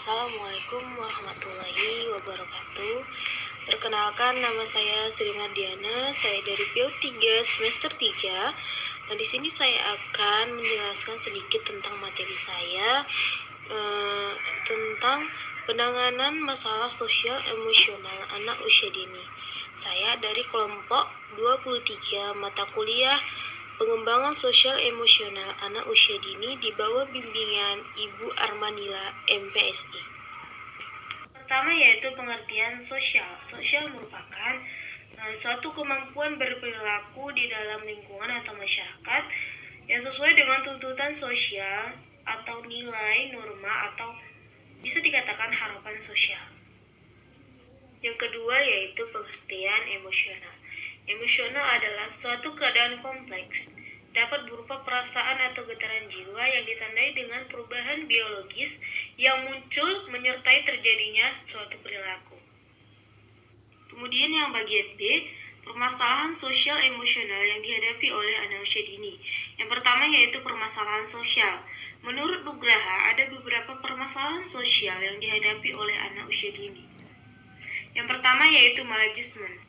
Assalamualaikum warahmatullahi wabarakatuh. Perkenalkan, nama saya Sri Mardiana. Saya dari PAUD 3 semester 3. Nah, di sini saya akan menjelaskan sedikit tentang materi saya tentang penanganan masalah sosial emosional anak usia dini. Saya dari kelompok 23 mata kuliah Pengembangan Sosial Emosional Anak Usia Dini di bawah bimbingan Ibu Armanila, MPSI. Pertama yaitu pengertian sosial. Sosial merupakan suatu kemampuan berperilaku di dalam lingkungan atau masyarakat yang sesuai dengan tuntutan sosial atau nilai, norma, atau bisa dikatakan harapan sosial. Yang kedua yaitu pengertian emosional. Emosional adalah suatu keadaan kompleks, dapat berupa perasaan atau getaran jiwa yang ditandai dengan perubahan biologis yang muncul menyertai terjadinya suatu perilaku. Kemudian yang bagian B, permasalahan sosial emosional yang dihadapi oleh anak usia dini. Yang pertama yaitu permasalahan sosial. Menurut Nugraha, ada beberapa permasalahan sosial yang dihadapi oleh anak usia dini. Yang pertama yaitu malagisme.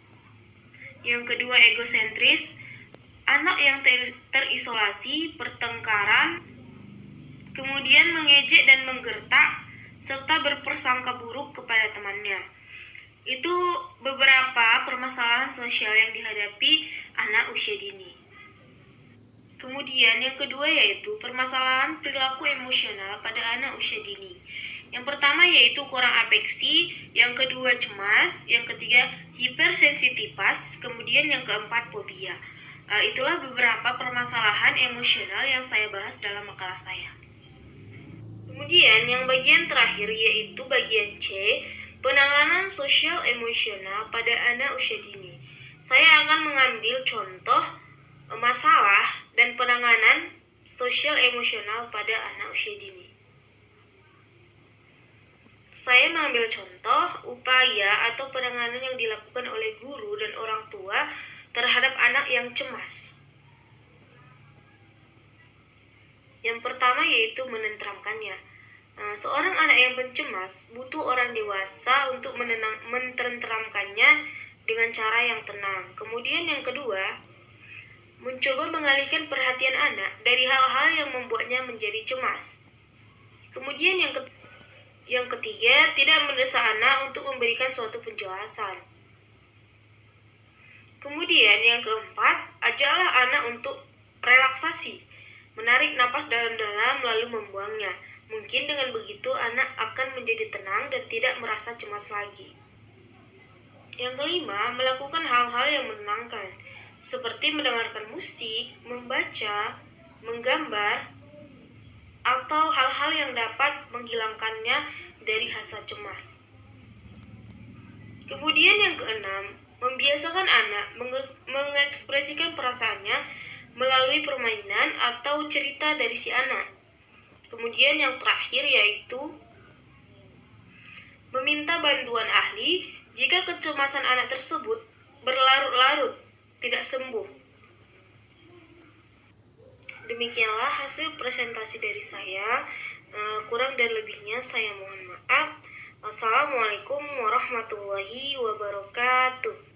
Yang kedua egosentris, anak yang terisolasi, pertengkaran, kemudian mengejek dan menggertak, serta berprasangka buruk kepada temannya. Itu beberapa permasalahan sosial yang dihadapi anak usia dini. Kemudian yang kedua yaitu permasalahan perilaku emosional pada anak usia dini. Yang pertama yaitu kurang afeksi, yang kedua cemas, yang ketiga hipersensitivitas, kemudian yang keempat fobia. Itulah beberapa permasalahan emosional yang saya bahas dalam makalah saya. Kemudian yang bagian terakhir yaitu bagian C, penanganan sosial emosional pada anak usia dini. Saya akan mengambil contoh masalah dan penanganan sosial emosional pada anak usia dini. Saya mengambil contoh upaya atau penanganan yang dilakukan oleh guru dan orang tua terhadap anak yang cemas. Yang pertama yaitu menenteramkannya. Seorang anak yang pencemas butuh orang dewasa untuk menenteramkannya dengan cara yang tenang. Kemudian yang kedua, mencoba mengalihkan perhatian anak dari hal-hal yang membuatnya menjadi cemas. Kemudian yang ketiga, tidak mendesak anak untuk memberikan suatu penjelasan. Kemudian yang keempat, ajaklah anak untuk relaksasi, menarik napas dalam-dalam lalu membuangnya. Mungkin dengan begitu anak akan menjadi tenang dan tidak merasa cemas lagi. Yang kelima, melakukan hal-hal yang menenangkan, seperti mendengarkan musik, membaca, menggambar, atau hal-hal yang dapat menghilangkannya dari rasa cemas. Kemudian yang keenam, membiasakan anak mengekspresikan perasaannya melalui permainan atau cerita dari si anak. Kemudian yang terakhir yaitu meminta bantuan ahli jika kecemasan anak tersebut berlarut-larut tidak sembuh. Demikianlah hasil presentasi dari saya. Kurang dan lebihnya saya mohon maaf. Assalamualaikum warahmatullahi wabarakatuh.